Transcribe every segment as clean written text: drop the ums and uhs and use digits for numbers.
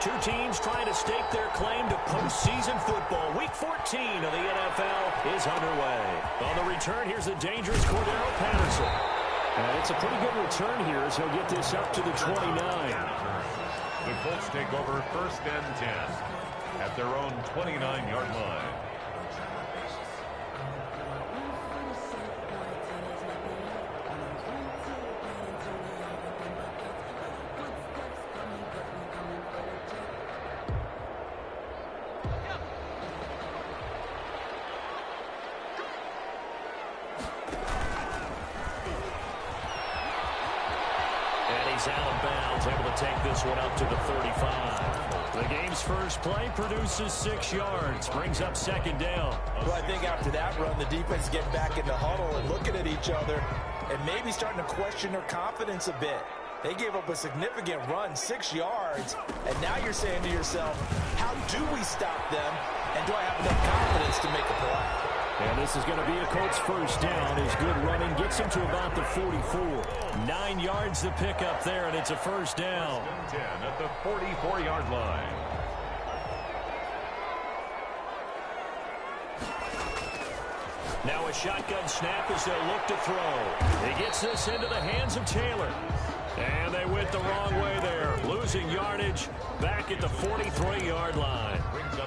Two teams trying to stake their claim to postseason football. Week 14 of the NFL is underway. On the return, here's the dangerous Cordero Patterson. And it's a pretty good return here as he'll get this up to the 29. The Colts take over 1st and 10 at their own 29-yard line. Out of bounds, able to take this one up to the 35. The game's first play produces 6 yards, brings up 2nd down. Well, I think after that run, the defense get back in the huddle and looking at each other and maybe starting to question their confidence a bit. They gave up a significant run, 6 yards, and now you're saying to yourself, how do we stop them, and do I have enough confidence to make a play? And this is going to be a Colts 1st down. His good running gets him to about the 44. 9 yards to pick up there, and it's a 1st down. 10 at the 44-yard line. Now a shotgun snap as they look to throw. He gets this into the hands of Taylor. And they went the wrong way there, losing yardage back at the 43-yard line.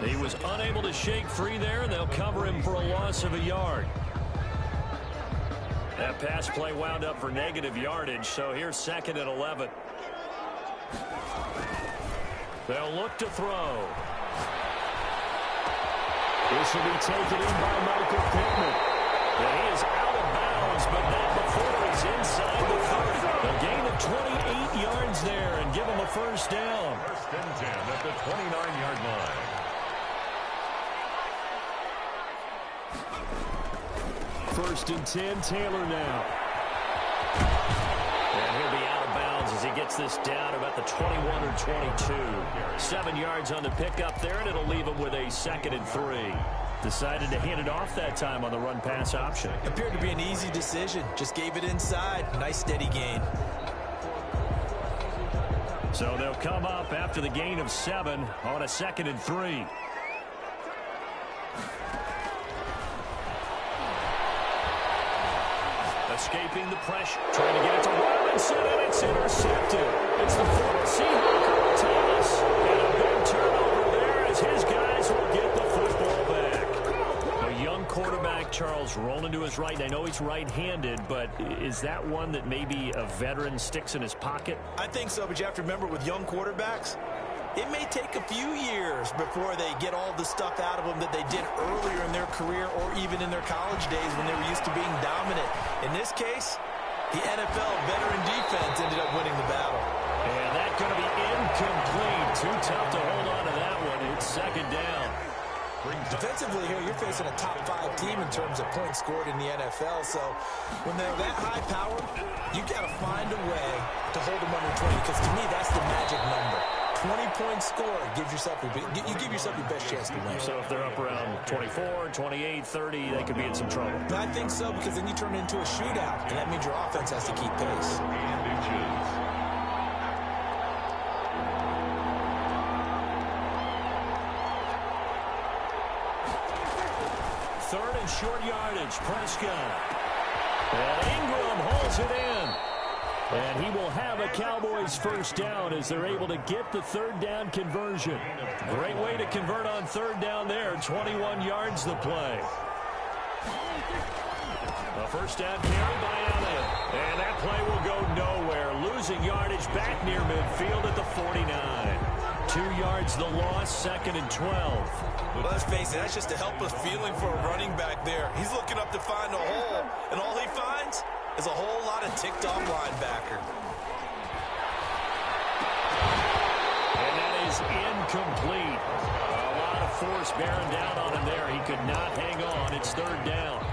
He was unable to shake free there, and they'll cover him for a loss of a yard. That pass play wound up for negative yardage, so here's 2nd and 11. They'll look to throw. This will be taken in by Michael Pittman. And he is out of bounds, but not before he's inside the 30. A gain of 28 yards there and give him a 1st down. 1st and 10 at the 29-yard line. 1st and 10, Taylor now. And he'll be out of bounds as he gets this down about the 21 or 22. 7 yards on the pickup there, and it'll leave him with a 2nd and 3. Decided to hand it off that time on the run-pass option. Appeared to be an easy decision. Just gave it inside. Nice steady gain. So they'll come up after the gain of 7 on a 2nd and 3. Escaping the pressure, trying to get it to Robinson, and it's intercepted. It's the former Seahawk, Thomas, and a big turnover there as his guys will get the football back. A young quarterback, Charles, rolling to his right. I know he's right-handed, but is that one that maybe a veteran sticks in his pocket? I think so, but you have to remember with young quarterbacks, it may take a few years before they get all the stuff out of them that they did earlier in their career or even in their college days when they were used to being dominant. In this case, the NFL veteran defense ended up winning the battle. And that's going to be incomplete. Too tough to hold on to that one. It's 2nd down. Defensively here, you're facing a top 5 team in terms of points scored in the NFL. So when they're that high power, you got to find a way to hold them under 20, because to me, that's the magic number. 20-point score gives yourself you give yourself your best chance to win. So if they're up around 24, 28, 30, they could be in some trouble. I think so, because then you turn it into a shootout, and that means your offense has to keep pace. Third and short yardage, Prescott. And Ingram holds it in. And he will have a Cowboys 1st down as they're able to get the 3rd down conversion. Great way to convert on 3rd down there. 21 yards the play. A 1st down carry by Allen. And that play will go nowhere. Losing yardage back near midfield at the 49. 2 yards the loss, 2nd and 12. Well, let's face it, that's just a helpless feeling for a running back there. He's looking up to find a hole, and all he finds is a whole lot of ticked-off linebacker. And that is incomplete. A lot of force bearing down on him there. He could not hang on. It's 3rd down.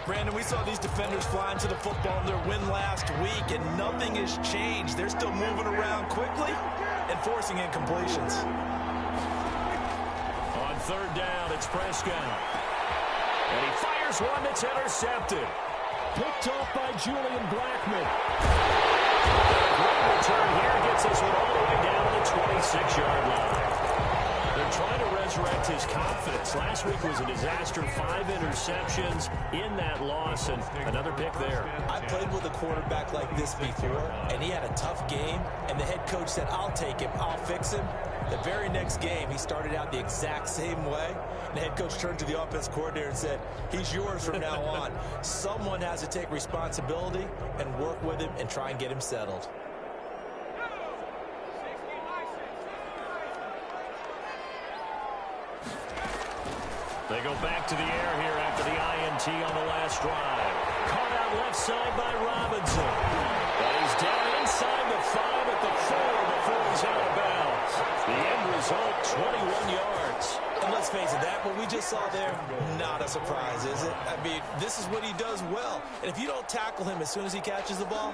Brandon, we saw these defenders flying to the football in their win last week, and nothing has changed. They're still moving around quickly and forcing incompletions. On 3rd down, it's Prescott. And he fires one that's intercepted. Picked off by Julian Blackman. Great return here. Gets this one all the way down to the 26-yard line. points. Last week was a disaster. 5 interceptions in that loss, and another pick there. I played with a quarterback like this before, and he had a tough game, and the head coach said, I'll take him, I'll fix him. The very next game, he started out the exact same way. And the head coach turned to the offense coordinator and said, he's yours from now on. Someone has to take responsibility and work with him and try and get him settled. They go back to the air here after the INT on the last drive. Caught out left side by Robinson. But he's down inside the 5 at the 4 before he's out of bounds. The end result, 21 yards. And let's face it, that what we just saw there, not a surprise, is it? I mean, this is what he does well. And if you don't tackle him as soon as he catches the ball,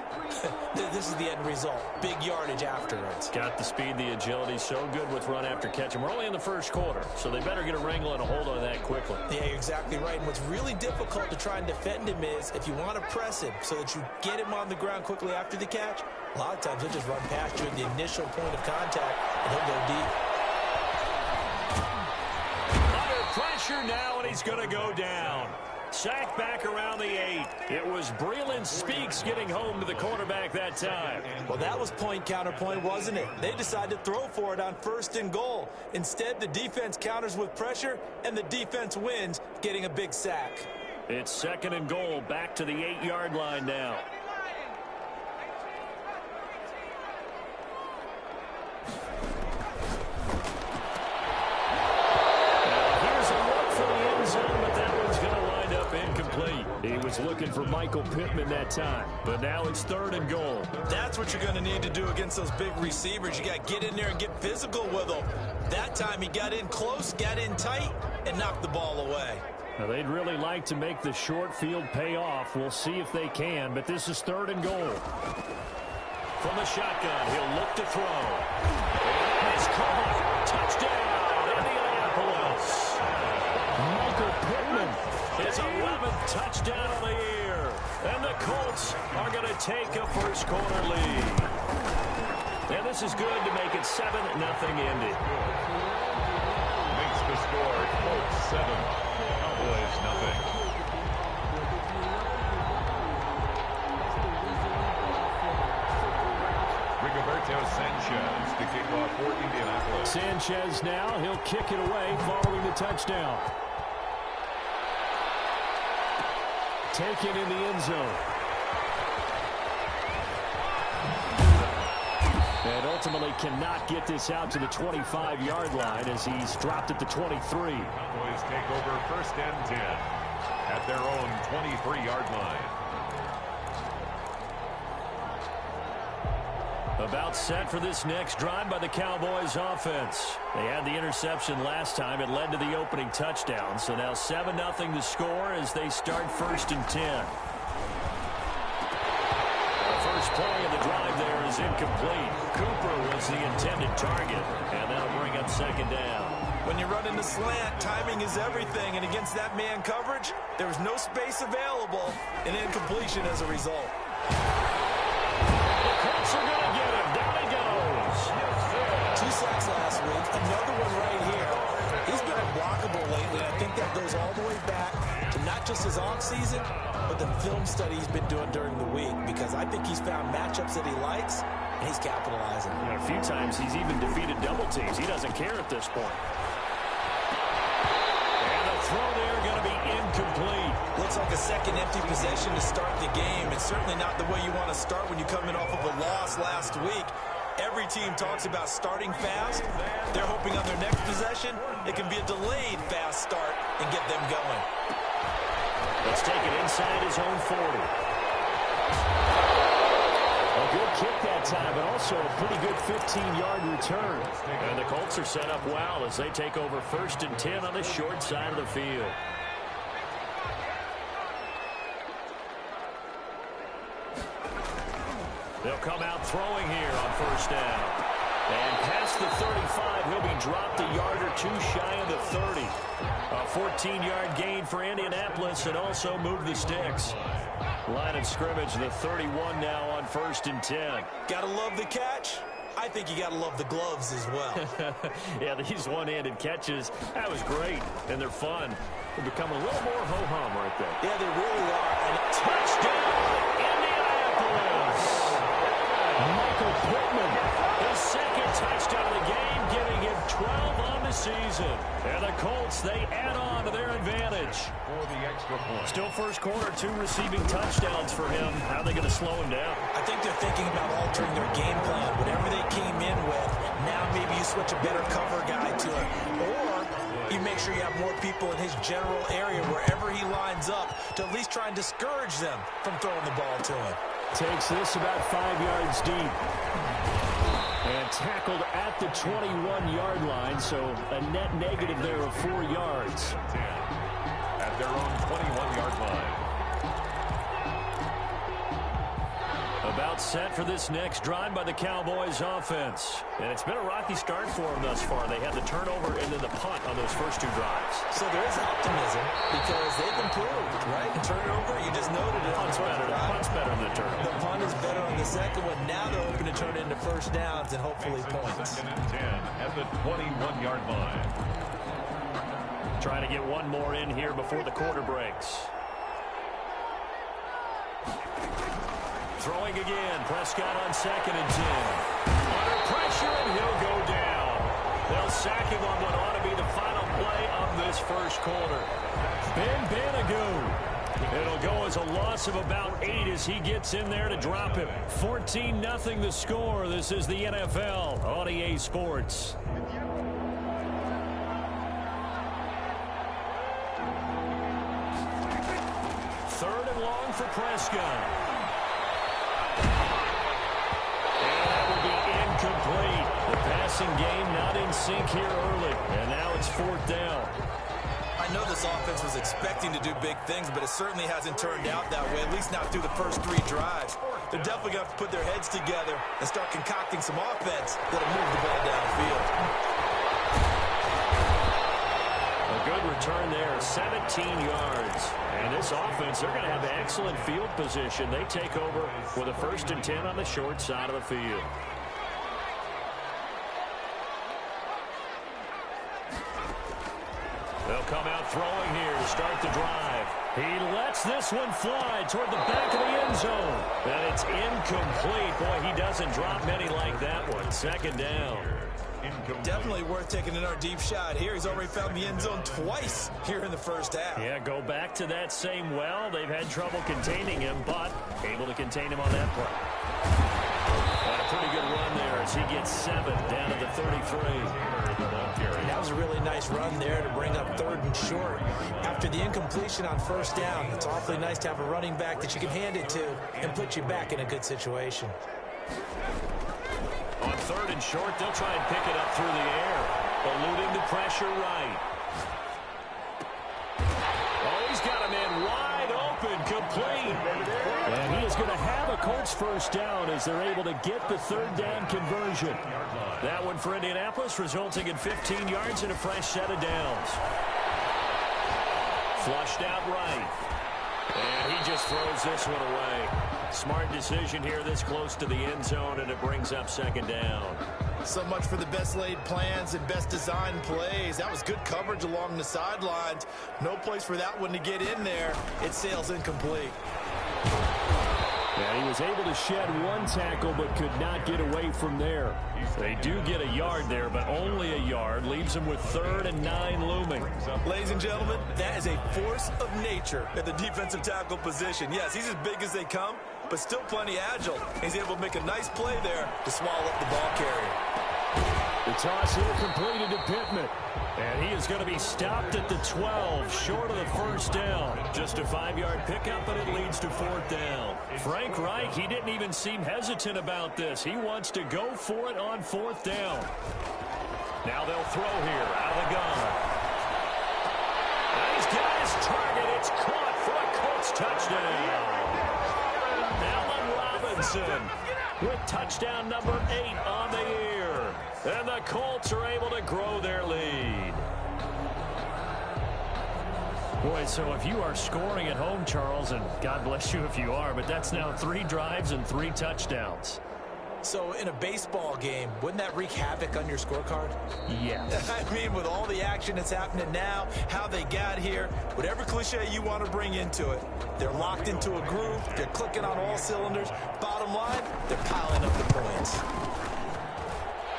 this is the end result. Big yardage afterwards. Got the speed, the agility, so good with run after catch. And we're only in the first quarter, so they better get a wrangle and a hold on that quickly. Yeah, you're exactly right. And what's really difficult to try and defend him is if you want to press him so that you get him on the ground quickly after the catch, a lot of times he'll just run past you at the initial point of contact, and he'll go deep. Pressure now, and he's going to go down. Sacked back around the 8. It was Breeland Speaks getting home to the quarterback that time. Well, that was point counterpoint, wasn't it? They decided to throw for it on 1st and goal. Instead, the defense counters with pressure, and the defense wins, getting a big sack. It's 2nd and goal, back to the 8-yard line now. He was looking for Michael Pittman that time, but now it's 3rd and goal. That's what you're going to need to do against those big receivers. You got to get in there and get physical with them. That time he got in close, got in tight, and knocked the ball away. Now, they'd really like to make the short field pay off. We'll see if they can, but this is 3rd and goal. From the shotgun, he'll look to throw. And it's caught. Touchdown, Indianapolis. Michael Pittman. His 11th touchdown on the year. And the Colts are going to take a first quarter lead. And this is good to make it 7-0 Indy. Makes the score Colts 7, Cowboys 0. Rigoberto Sanchez to kick off for Indianapolis. Sanchez now, he'll kick it away following the touchdown. Taken in the end zone. And ultimately cannot get this out to the 25-yard line as he's dropped at the 23. Cowboys take over 1st and 10 at their own 23-yard line. About set for this next drive by the Cowboys offense. They had the interception last time. It led to the opening touchdown. So now 7-0 to score as they start 1st and 10. The first play of the drive there is incomplete. Cooper was the intended target, and that'll bring up 2nd down. When you're running the slant, timing is everything, and against that man coverage, there was no space available, and incompletion as a result. Colts are going to get him. Down he goes. 2 sacks last week. Another one right here. He's been unblockable lately. I think that goes all the way back to not just his offseason, but the film study he's been doing during the week, because I think he's found matchups that he likes, and he's capitalizing. A few times he's even defeated double teams. He doesn't care at this point. And the throw there going to be incomplete. Looks like a second empty possession to start the game, and certainly not the way you want to start when you come in off of a loss last week. Every team talks about starting fast. They're hoping on their next possession it can be a delayed fast start and get them going. Let's take it inside his own 40. A good kick that time, but also a pretty good 15-yard return. And the Colts are set up well as they take over 1st and 10 on the short side of the field. They'll come out throwing here on 1st down. And past the 35, he'll be dropped a yard or 2 shy of the 30. A 14-yard gain for Indianapolis and also move the sticks. Line of scrimmage, the 31 now on 1st and 10. Gotta love the catch. I think you got to love the gloves as well. Yeah, these one-handed catches, that was great, and they're fun. They become a little more ho-hum right there. Yeah, they really are. And Touchdown, Indianapolis! Michael Pittman, his second touchdown of the game, giving him 12 on the season. And the Colts, they add on to their advantage. For the extra point. Still first quarter, 2 receiving touchdowns for him. How are they going to slow him down? I think they're thinking about altering their game plan. Whatever they came in with, now maybe you switch a better cover guy to it. Or you make sure you have more people in his general area wherever he lines up to at least try and discourage them from throwing the ball to him. Takes this about 5 yards deep. And tackled at the 21-yard line, so a net negative there of 4 yards. 10 at their own 21-yard line. About set for this next drive by the Cowboys offense. And it's been a rocky start for them thus far. They had the turnover and then the punt on those first 2 drives. So there is optimism because they've improved, right? Turnover, you just noted it. Punt's better than the turnover. The punt is better on the second one. Now they're hoping to turn it into first downs and hopefully points. 2nd and 10 at the 21-yard line. Trying to get one more in here before the quarter breaks. Throwing again. Prescott on 2nd and 10. Under pressure, and he'll go down. They'll sack him on what ought to be the final play of this first quarter. Ben Banagoo. It'll go as a loss of about 8 as he gets in there to drop him. 14-0 the score. This is the NFL on EA Sports. Third and long for Prescott. Complete. The passing game not in sync here early. And now it's 4th down. I know this offense was expecting to do big things, but it certainly hasn't turned out that way, at least not through the first 3 drives. They're definitely going to have to put their heads together and start concocting some offense that'll move the ball downfield. A good return there, 17 yards. And this offense, they're going to have excellent field position. They take over with a 1st and 10 on the short side of the field. They'll come out throwing here to start the drive. He lets this one fly toward the back of the end zone. And it's incomplete. Boy, he doesn't drop many like that one. 2nd down. Definitely worth taking another deep shot here. He's already found the end zone twice here in the first half. Yeah, go back to that same well. They've had trouble containing him, but able to contain him on that play. And a pretty good run there as he gets 7 down to the 33. That was a really nice run there to bring up 3rd and short. After the incompletion on 1st down, it's awfully nice to have a running back that you can hand it to and put you back in a good situation. On 3rd and short, they'll try and pick it up through the air, eluding the pressure right. Oh, he's got a man wide open, complete. And he is going to have a Colts 1st down as they're able to get the 3rd down conversion. That one for Indianapolis, resulting in 15 yards and a fresh set of downs. Flushed out right. And he just throws this one away. Smart decision here this close to the end zone, and it brings up 2nd down. So much for the best laid plans and best designed plays. That was good coverage along the sidelines. No place for that one to get in there. It sails incomplete. Yeah, he was able to shed 1 tackle but could not get away from there. They do get a yard there, but only a yard. Leaves them with 3rd and 9 looming. Ladies and gentlemen, that is a force of nature at the defensive tackle position. Yes, he's as big as they come, but still plenty agile. He's able to make a nice play there to swallow up the ball carrier. The toss here completed to Pittman. And he is going to be stopped at the 12, short of the 1st down. Just a 5-yard pickup, and it leads to 4th down. Frank Reich, he didn't even seem hesitant about this. He wants to go for it on 4th down. Now they'll throw here out of the gun. And he's got his target. It's caught for a Colts touchdown. Allen Robinson with touchdown number 8 on the year. And the Colts are able to grow their lead. Boy, so if you are scoring at home, Charles, and God bless you if you are, but that's now 3 drives and 3 touchdowns. So in a baseball game, wouldn't that wreak havoc on your scorecard? Yeah. I mean, with all the action that's happening now, how they got here, whatever cliche you want to bring into it, they're locked into a groove, they're clicking on all cylinders. Bottom line, they're piling up the points.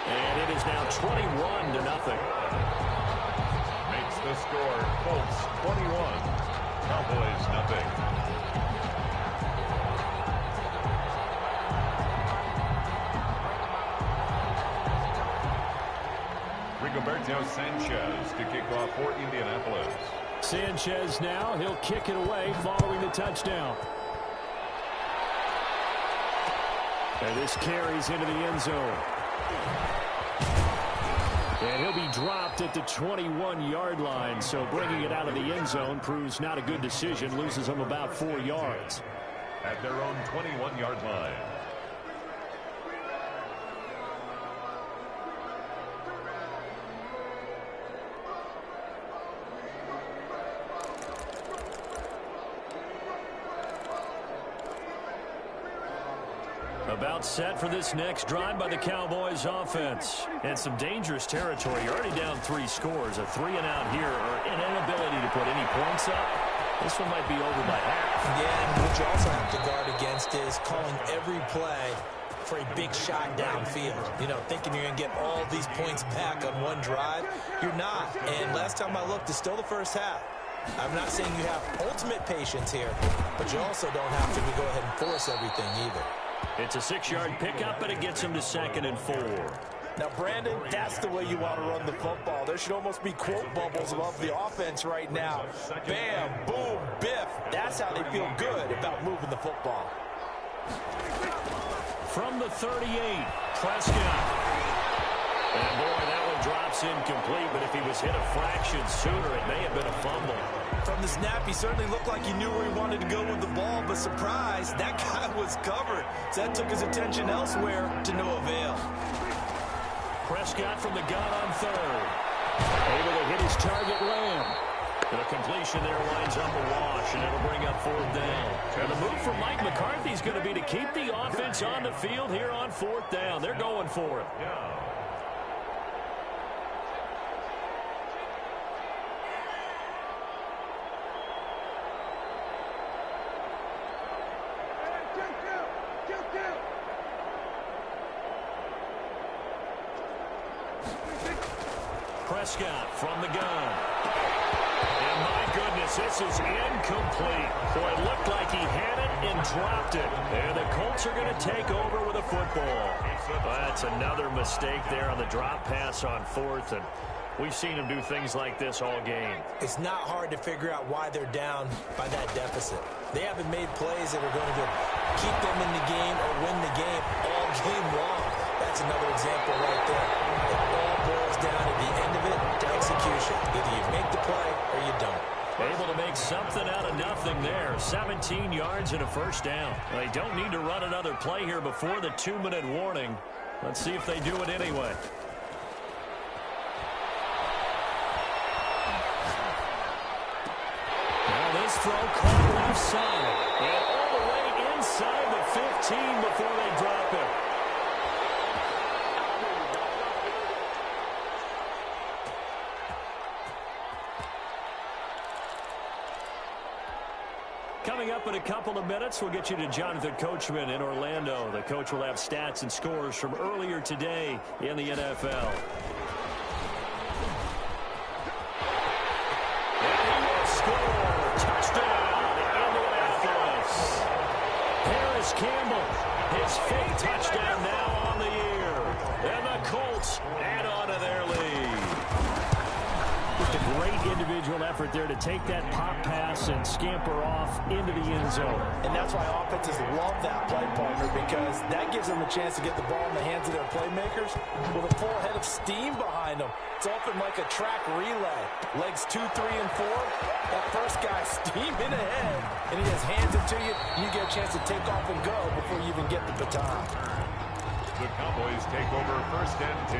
And it is now 21-0. Makes the score Colts 21, Cowboys nothing. Rigoberto Sanchez to kick off for Indianapolis. Sanchez now, he'll kick it away following the touchdown. And this carries into the end zone. And he'll be dropped at the 21-yard line, so bringing it out of the end zone proves not a good decision, loses him about 4 yards. At their own 21-yard line. About set for this next drive by the Cowboys offense. And some dangerous territory. You're already down 3 scores. A 3-and-out here, or an inability to put any points up. This one might be over by half. Yeah, and what you also have to guard against is calling every play for a big shot downfield. You know, thinking you're going to get all these points back on one drive. You're not. And last time I looked, it's still the first half. I'm not saying you have ultimate patience here, but you also don't have to go ahead and force everything either. It's a 6-yard pickup, and it gets him to 2nd and 4. Now, Brandon, that's the way you want to run the football. There should almost be quote bubbles above the offense right now. Bam, boom, biff. That's how they feel good about moving the football. From the 38, Prescott. And boy, that one drops incomplete, but if he was hit a fraction sooner, it may have been a fumble. From the snap, he certainly looked like he knew where he wanted to go with the ball, but surprise, that guy was covered. So that took his attention elsewhere to no avail. Prescott from the gun on 3rd. Able to hit his target, Lamb. The completion there winds up a wash, and it'll bring up 4th down. And the move from Mike McCarthy is going to be to keep the offense on the field here on 4th down. They're going for it. Prescott from the gun. And my goodness, this is incomplete. Boy, it looked like he had it and dropped it. And the Colts are going to take over with a football. That's another mistake there on the drop pass on 4th. And we've seen him do things like this all game. It's not hard to figure out why they're down by that deficit. They haven't made plays that are going to keep them in the game or win the game all game long. That's another example right there. It all boils down at the end of it to execution. Either you make the play or you don't. Able to make something out of nothing there. 17 yards and a 1st down. They don't need to run another play here before the 2-minute warning. Let's see if they do it anyway. Now this throw caught left side. And all the way inside the 15 before they drop it. Coming up in a couple of minutes, we'll get you to Jonathan Coachman in Orlando. The coach will have stats and scores from earlier today in the NFL. And he will score. Touchdown, Indianapolis. Harris Campbell, his 5th touchdown now on the year. And the Colts add on to their lead. Just a great individual effort there to take that pop pass and scamper off into the end zone. And that's why offenses love that play, partner, because that gives them a chance to get the ball in the hands of their playmakers with a full head of steam behind them. It's often like a track relay. Legs 2, 3, and 4. That first guy steaming ahead, and he just hands it to you, and you get a chance to take off and go before you even get the baton. The Cowboys take over 1st and 10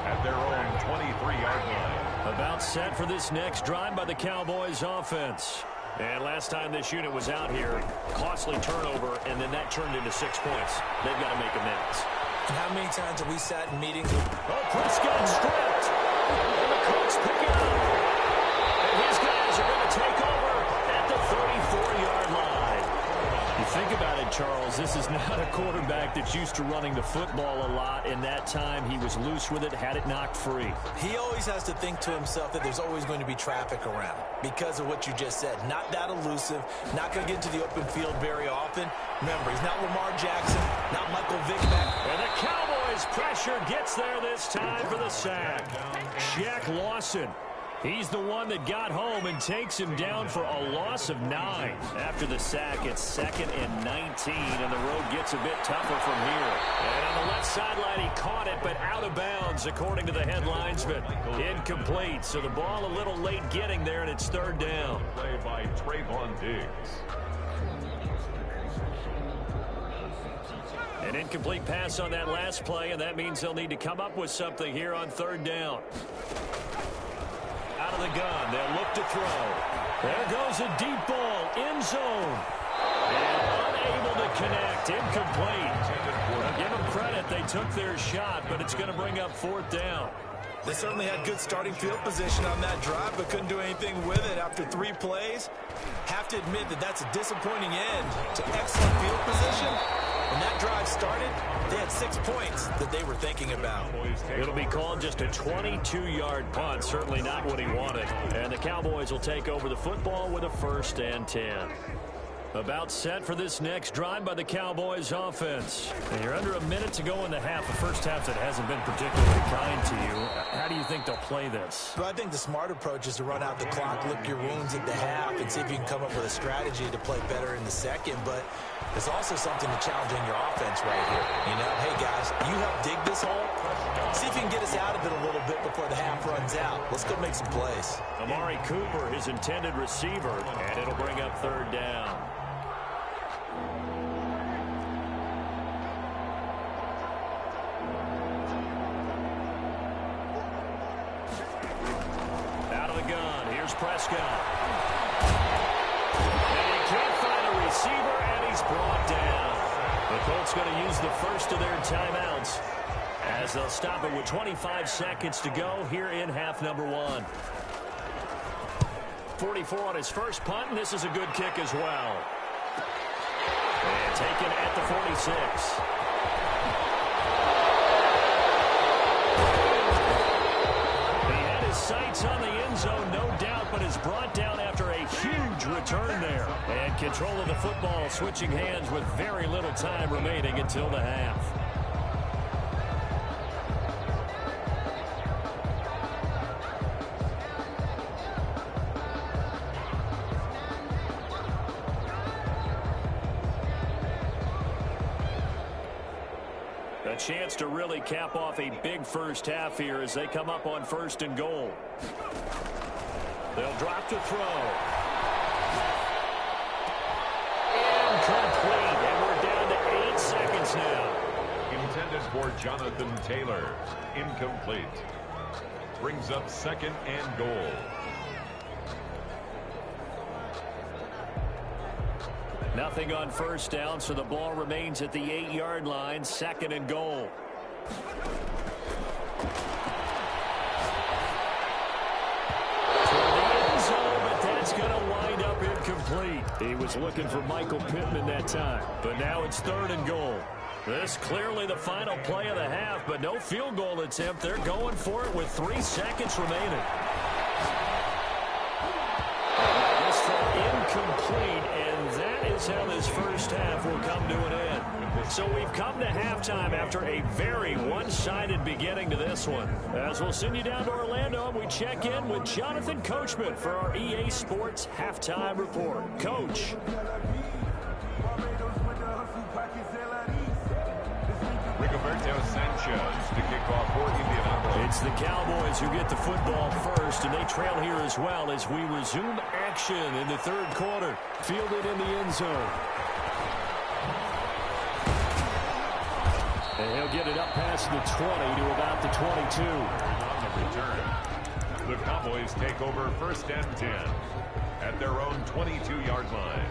at their own 23-yard line. About set for this next drive by the Cowboys offense. And last time this unit was out here, costly turnover, and then that turned into 6 points. They've got to make amends. And how many times have we sat in meetings with... Oh, Prescott stripped. And the Colts pick it up. And his guys are going to take over at the 34-yard line. You think about it, Charles, this is not a quarterback that's used to running the football a lot. In that time, he was loose with it, had it knocked free. He always has to think to himself that there's always going to be traffic around because of what you just said. Not that elusive, not going to get into the open field very often. Remember, he's not Lamar Jackson, not Michael Vick back. And the Cowboys pressure gets there this time for the sack. Shaq Lawson. He's the one that got home and takes him down for a loss of 9. After the sack, it's 2nd and 19, and the road gets a bit tougher from here. And on the left sideline, he caught it, but out of bounds, according to the head linesman. Incomplete, so the ball a little late getting there, and it's 3rd down. Play by Trayvon Diggs. An incomplete pass on that last play, and that means they'll need to come up with something here on 3rd down. Out of the gun, they'll look to throw. There goes a deep ball, end zone. And unable to connect, incomplete. Well, give them credit, they took their shot, but it's going to bring up 4th down. They certainly had good starting field position on that drive, but couldn't do anything with it after 3 plays. Have to admit that that's a disappointing end to excellent field position. When that drive started, they had 6 points that they were thinking about. It'll be called just a 22-yard punt, certainly not what he wanted. And the Cowboys will take over the football with a 1st and 10. About set for this next drive by the Cowboys offense. And you're under a minute to go in the half, a first half that hasn't been particularly kind to you. How do you think they'll play this? Well, I think the smart approach is to run out the clock, lick your wounds at the half, and see if you can come up with a strategy to play better in the second. But there's also something to challenge in your offense right here. You know, hey, guys, you help dig this hole. See if you can get us out of it a little bit before the half runs out. Let's go make some plays. Amari Cooper, his intended receiver, and it'll bring up 3rd down. Prescott. And he can't find a receiver, and he's brought down. The Colts going to use the first of their timeouts as they'll stop it with 25 seconds to go here in half number 1. 44 on his first punt, and this is a good kick as well. And taken at the 46. Sights on the end zone, no doubt, but is brought down after a huge return there. And control of the football switching hands with very little time remaining until the half. A chance to really cap off a big first half here as they come up on 1st and goal. They'll drop to throw. Incomplete, and we're down to 8 seconds now. Intended for Jonathan Taylor. Incomplete. Brings up 2nd and goal. Nothing on 1st down, so the ball remains at the 8-yard line, 2nd and goal. Toward the end zone, but that's going to wind up incomplete. He was looking for Michael Pittman that time, but now it's 3rd and goal. This clearly the final play of the half, but no field goal attempt. They're going for it with 3 seconds remaining. This throw incomplete, and that is how this first half will come to an end. So we've come to halftime after a very one-sided beginning to this one. As we'll send you down to Orlando, we check in with Jonathan Coachman for our EA Sports Halftime Report. Coach. Rigoberto Sanchez to kick off for Indianapolis. It's the Cowboys who get the football first, and they trail here as well as we resume action in the 3rd quarter. Fielded in the end zone. And he'll get it up past the 20 to about the 22. On the return, the Cowboys take over 1st and 10 at their own 22-yard line.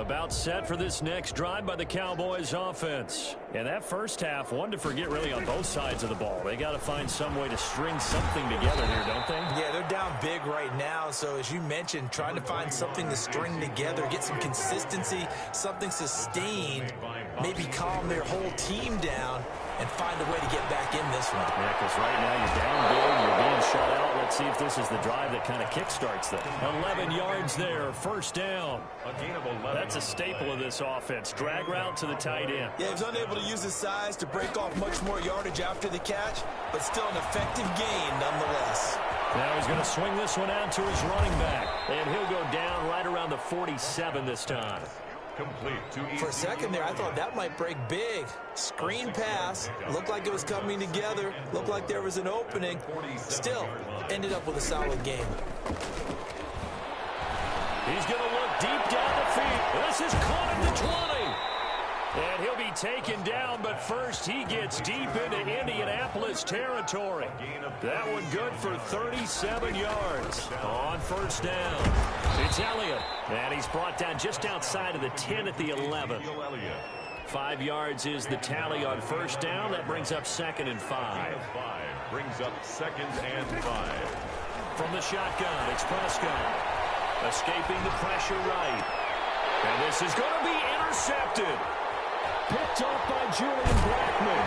About set for this next drive by the Cowboys offense. And that first half, one to forget really on both sides of the ball. They got to find some way to string something together here, don't they? Yeah, they're down big right now. So as you mentioned, trying to find something to string together, get some consistency, something sustained, maybe calm their whole team down and find a way to get back in this one. Yeah, because right now you're down big, you're being shut out. Let's see if this is the drive that kind of kickstarts them. 11 yards there, first down. That's a staple of this offense. Drag route to the tight end. Yeah, he was unable to use his size to break off much more yardage after the catch, but still an effective gain nonetheless. Now he's going to swing this one out to his running back, and he'll go down right around the 47 this time. For a second there, I thought that might break big. Screen pass. Looked like it was coming together. Looked like there was an opening. Still, ended up with a solid game. He's going to look deep down the field. This is caught at the 20. And he'll be taken down, but first he gets deep into Indianapolis territory. That one good for 37 yards on first down. It's Elliott, and he's brought down just outside of the 10 at the 11. 5 yards is the tally on first down. That brings up 2nd and 5. Brings up 2nd and 5. From the shotgun, it's Prescott. Escaping the pressure right. And this is going to be intercepted. Picked up by Julian Blackman.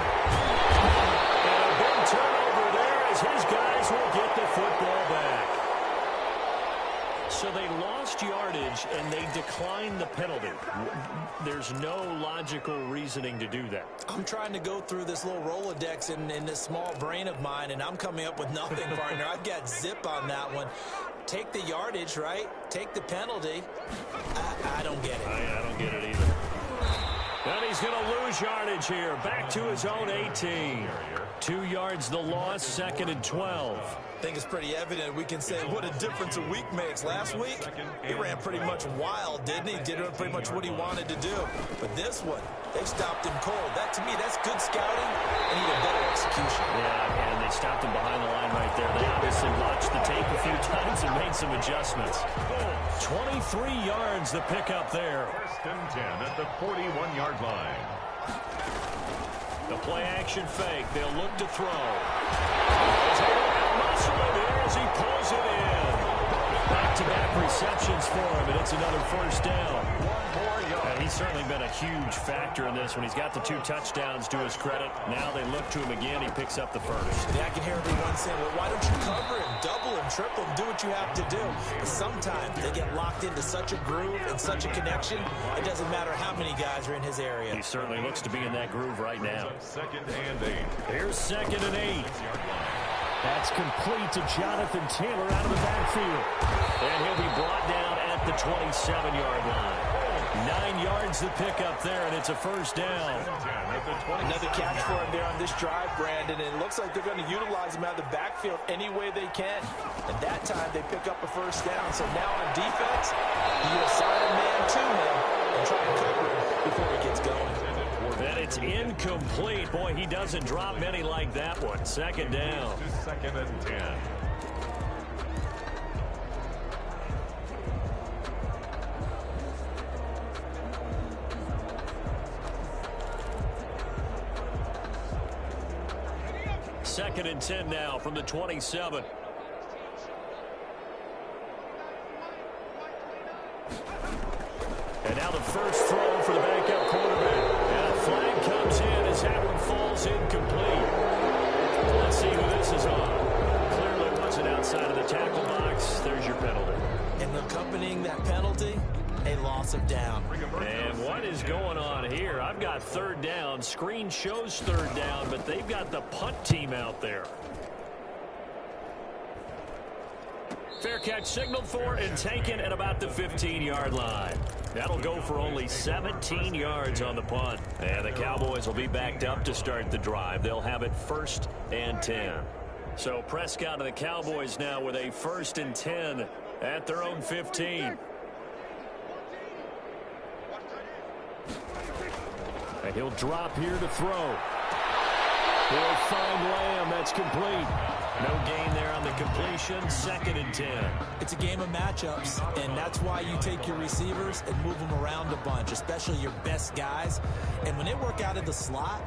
And a big turnover there as his guys will get the football back. So they lost yardage and they declined the penalty. There's no logical reasoning to do that. I'm trying to go through this little Rolodex in this small brain of mine, and I'm coming up with nothing, partner. I've got zip on that one. Take the yardage, right? Take the penalty. I don't get it. I don't get it either. And he's going to lose yardage here. Back to his own 18. 2 yards the loss, 2nd and 12. I think it's pretty evident. We can say what a difference a week makes. Last week, he ran pretty much wild, didn't he? Did pretty much what he wanted to do. But this one, they stopped him cold. That, to me, that's good scouting and even better execution. Yeah, and they stopped him behind the line right there. They obviously watched the tape a few times and made some adjustments. 23 yards the pickup there. 1st and 10 at the 41-yard line. The play action fake. They'll look to throw. He's able to muscle it here as he pulls it in. Back-to-back receptions for him, and it's another first down. And he's certainly been a huge factor in this when he's got the 2 touchdowns to his credit. Now they look to him again. He picks up the first. Yeah, I can hear everyone saying, well, why don't you cover him, double him, triple him, do what you have to do. But sometimes they get locked into such a groove and such a connection, it doesn't matter how many guys are in his area. He certainly looks to be in that groove right now. 2nd and 8. Here's 2nd and 8. That's complete to Jonathan Taylor out of the backfield. And he'll be brought down at the 27-yard line. 9 yards to pick up there, and it's a first down. Another catch for him there on this drive, Brandon, and it looks like they're going to utilize him out of the backfield any way they can. And that time they pick up a first down. So now on defense, you assign a man to him and try to cover him before he gets going. And it's incomplete. Boy, he doesn't drop many like that one. 2nd down. 2nd and 10. Second and 10 now from the 27. And now the first throw for the backup quarterback. And a flag comes in as that one falls incomplete. Let's see who this is on. Clearly wasn't outside of the tackle box. There's your penalty. And accompanying that penalty, a loss of down. And what is going on here? I've got 3rd down. Screen shows 3rd down, but they've got the punt team out there. Fair catch signaled for and taken at about the 15-yard line. That'll go for only 17 yards on the punt. And the Cowboys will be backed up to start the drive. They'll have it 1st and 10. So Prescott and the Cowboys now with a 1st and 10 at their own 15. And he'll drop here to throw. He'll find Lamb. That's complete. No gain there on the completion. 2nd and 10. It's a game of matchups, and that's why you take your receivers and move them around a bunch, especially your best guys. And when they work out in the slot,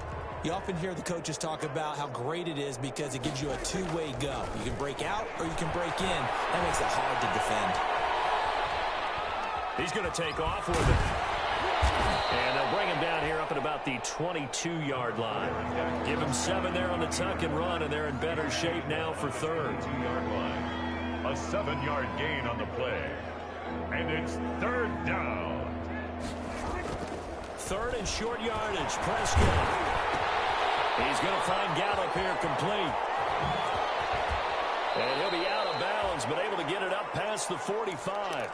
you often hear the coaches talk about how great it is because it gives you a two-way go. You can break out or you can break in. That makes it hard to defend. He's going to take off with it. And they'll bring him down here up at about the 22-yard line. Give him 7 there on the tuck and run, and they're in better shape now for 3rd. 2-yard line. A 7-yard gain on the play. And it's 3rd down. 3rd and short yardage. Prescott. He's going to find Gallup here complete. And he'll be out of bounds, but able to get it up past the 45.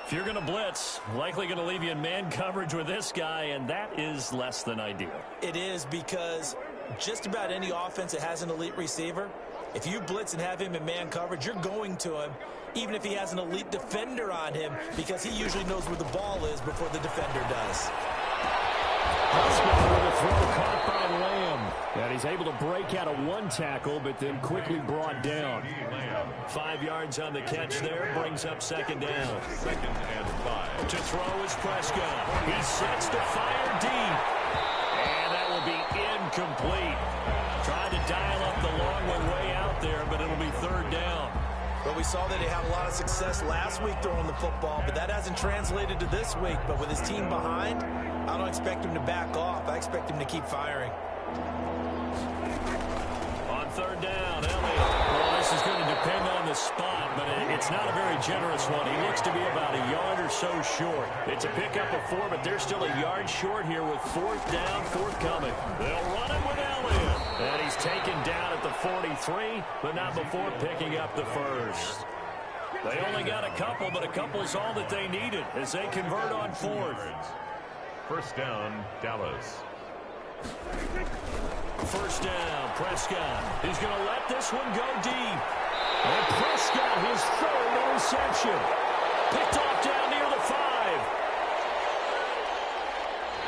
If you're going to blitz, likely going to leave you in man coverage with this guy, and that is less than ideal. It is, because just about any offense that has an elite receiver, if you blitz and have him in man coverage, you're going to him, even if he has an elite defender on him, because he usually knows where the ball is before the defender does. Prescott with a throw caught by Lamb. And he's able to break out of 1 tackle, but then quickly brought down. 5 yards on the catch there, brings up 2nd down. 2nd and 5. To throw is Prescott. He sets to fire deep. And that will be incomplete. Trying to dial up the long one way out there, but it'll be 3rd down. But we saw that he had a lot of success last week throwing the football, but that hasn't translated to this week. But with his team behind, I don't expect him to back off. I expect him to keep firing. On 3rd down, Elliott. Well, this is going to depend on the spot, but it's not a very generous one. He looks to be about a yard or so short. It's a pickup of 4, but they're still a yard short here with 4th down, forthcoming. They'll run it with Elliott. And he's taken down at the 43, but not before picking up the 1st. They only got a couple, but a couple's all that they needed as they convert on 4th. 1st down, Dallas. 1st down, Prescott. He's going to let this one go deep. And Prescott, his 3rd interception. Picked off down near the 5.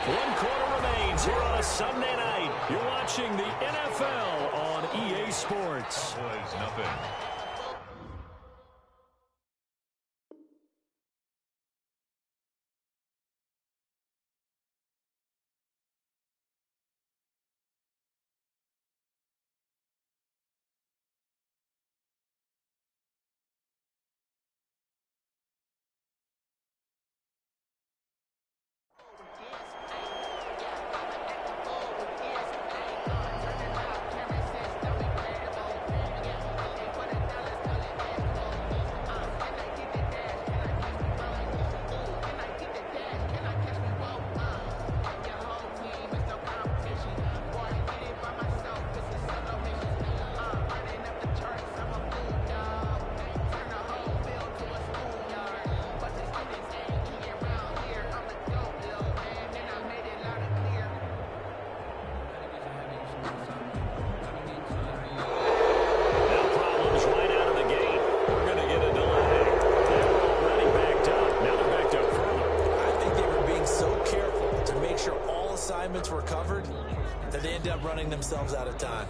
1 quarter remains here on a Sunday night. You're watching the NFL on EA Sports. Was nothing. Were covered that they end up running themselves out of time.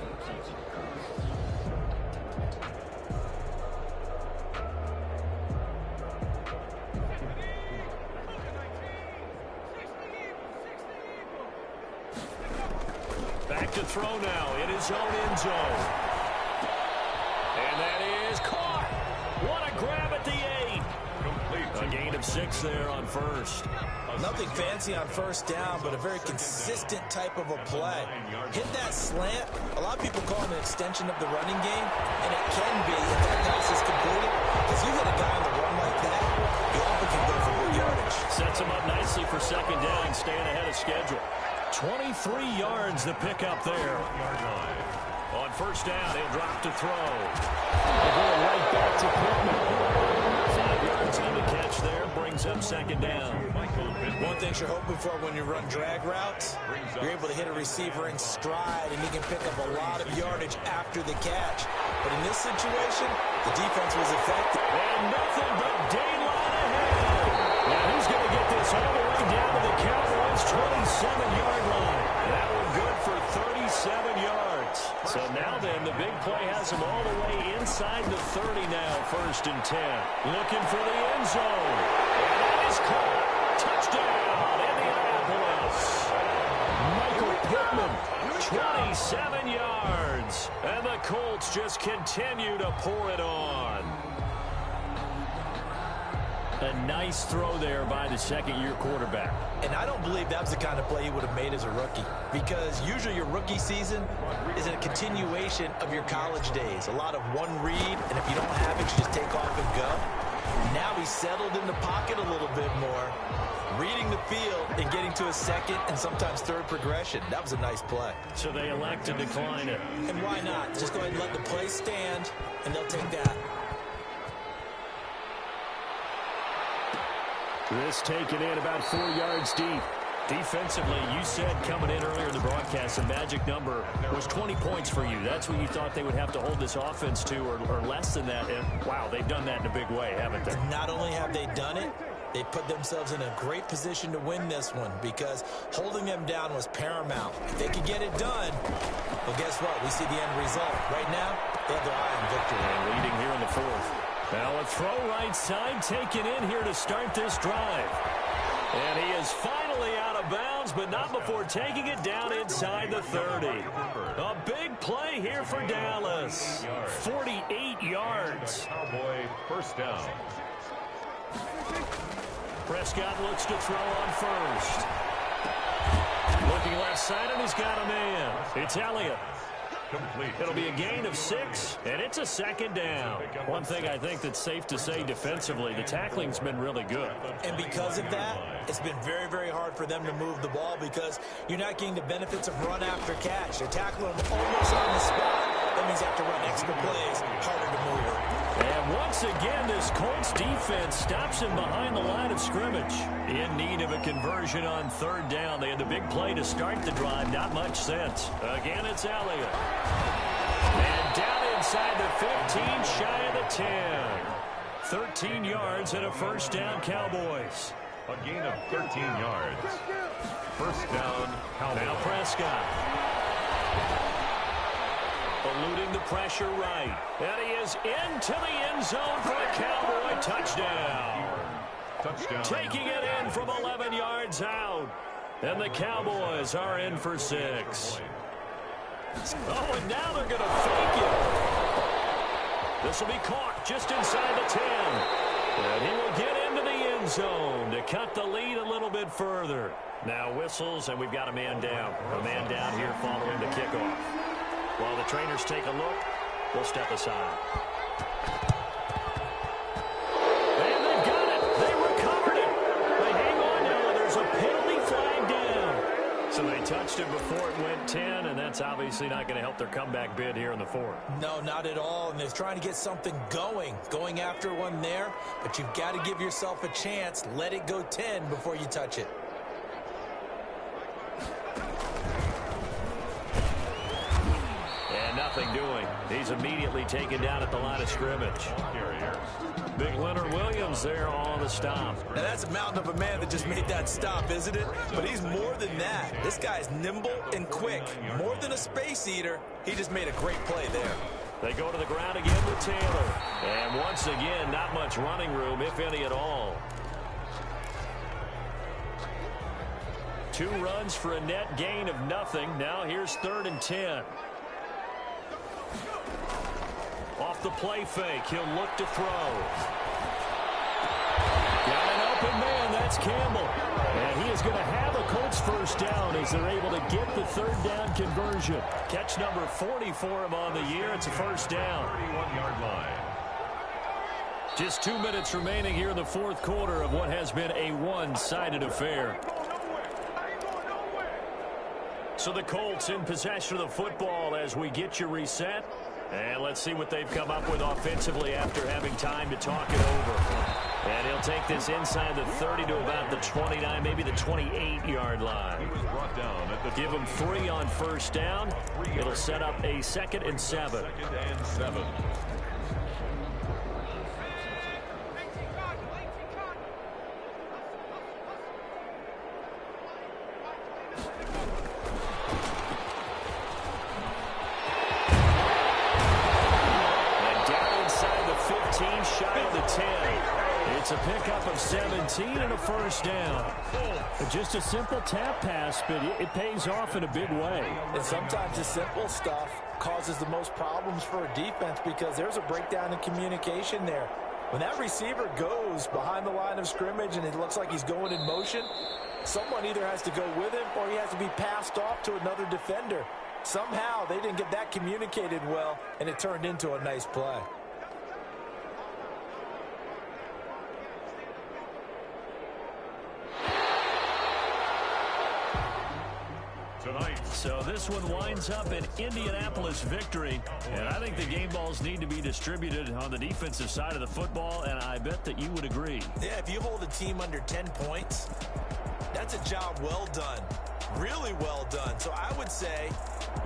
Back to throw now in his own end zone. And that is caught. What a grab at the 8. Complete. A gain of 6 there on 1st. Nothing fancy on 1st down, but a very consistent type of a play. Hit that slant. A lot of people call it an extension of the running game, and it can be if that pass is completed. Because you hit a guy on the run like that, you often can go for good yardage. Sets him up nicely for 2nd down, staying ahead of schedule. 23 yards to pick up there. On 1st down, he'll drop to throw. They're going right back to Pittman. 5 yards on the catch there, brings up 2nd down. One thing you're hoping for when you run drag routes, you're able to hit a receiver in stride, and he can pick up a lot of yardage after the catch. But in this situation, the defense was effective. And nothing but daylight ahead. Now who's going to get this all the way down to the Cowboys' 27-yard line? That one good for 37 yards. inside the 30 now, 1st and 10. Looking for the end zone. And that is caught. Touchdown, Indianapolis. Michael Pittman, 27 yards. And the Colts just continue to pour it on. A nice throw there by the second-year quarterback. And I don't believe that was the kind of play he would have made as a rookie, because usually your rookie season is a continuation of your college days. A lot of one read, and if you don't have it, you just take off and go. Now he's settled in the pocket a little bit more, reading the field and getting to a second and sometimes third progression. That was a nice play. So they elect to decline it. And why not? Just go ahead and let the play stand, and they'll take that. This taken in about 4 yards deep. Defensively, you said coming in earlier in the broadcast, the magic number was 20 points for you. That's what you thought they would have to hold this offense to, or less than that. And, wow, they've done that in a big way, haven't they? Not only have they done it, they put themselves in a great position to win this one, because holding them down was paramount. If they could get it done, well, guess what? We see the end result. Right now, they have their eye on victory. And leading here in the 4th. Now a throw right side taken in here to start this drive. And he is finally out of bounds, but not before taking it down inside the 30. A big play here for Dallas. 48 yards. Cowboy first down. Prescott looks to throw on first. Looking left side, and he's got a man. It's Elliott. Complete. It'll be a gain of 6, and it's a 2nd down. One thing I think that's safe to say defensively, the tackling's been really good. And because of that, it's been very, very hard for them to move the ball, because you're not getting the benefits of run after catch. They're tackling them almost on the spot. That means they have to run extra plays, harder to move. And once again, this Colts defense stops him behind the line of scrimmage. In need of a conversion on 3rd down. They had the big play to start the drive. Not much sense. Again, it's Elliott. And down inside the 15, shy of the 10. 13 yards and a 1st down, Cowboys. A gain of 13 yards. 1st down, Cowboys. Now Prescott. Eluding the pressure right. And he is into the end zone for a Cowboy touchdown. Touchdown. Taking it in from 11 yards out. And the Cowboys are in for 6. Oh, and now they're going to fake it. This will be caught just inside the 10. And he will get into the end zone to cut the lead a little bit further. Now whistles, and we've got a man down. A man down here following the kickoff. While the trainers take a look, we'll step aside. And they've got it. They recovered it. They hang on now. There's a penalty flag down. So they touched it before it went 10, and that's obviously not going to help their comeback bid here in the 4th. No, not at all. And they're trying to get something going after one there. But you've got to give yourself a chance. Let it go 10 before you touch it. Nothing doing. He's immediately taken down at the line of scrimmage. Big Leonard Williams there on the stop. Now that's a mountain of a man that just made that stop, isn't it? But he's more than that. This guy's nimble and quick. More than a space eater. He just made a great play there. They go to the ground again with Taylor. And once again, not much running room, if any at all. 2 runs for a net gain of nothing. Now here's 3rd and 10. Off the play fake, he'll look to throw. Got an open man, that's Campbell. And he is going to have a Colts 1st down as they're able to get the 3rd down conversion. Catch number 40 for him on the year. It's a 1st down. 31-yard line. Just 2 minutes remaining here in the 4th quarter of what has been a one-sided affair. So the Colts in possession of the football as we get you reset. And let's see what they've come up with offensively after having time to talk it over. And he'll take this inside the 30 to about the 29, maybe the 28-yard line. Give him 3 on 1st down. It'll set up a 2nd and 7. 2nd and 7. seen and a first down. Just a simple tap pass, but it pays off in a big way. And sometimes the simple stuff causes the most problems for a defense because there's a breakdown in communication there. When that receiver goes behind the line of scrimmage and it looks like he's going in motion, someone either has to go with him or he has to be passed off to another defender. Somehow they didn't get that communicated well, and it turned into a nice play. Tonight. So this one winds up an Indianapolis victory, and I think the game balls need to be distributed on the defensive side of the football, and I bet that you would agree. Yeah, if you hold a team under 10 points, that's a job well done. Really well done. So I would say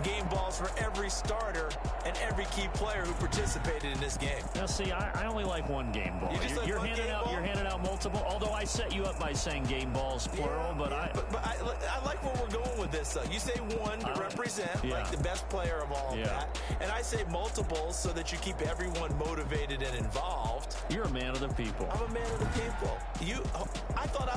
game balls for every starter and every key player who participated in this game. Now, see, I only like one game ball. You're handing out multiple, although I set you up by saying game balls, plural, yeah, but I like where we're going with this, though. You say one to represent, like the best player of all of that. And I say multiples so that you keep everyone motivated and involved. You're a man of the people. I'm a man of the people. I thought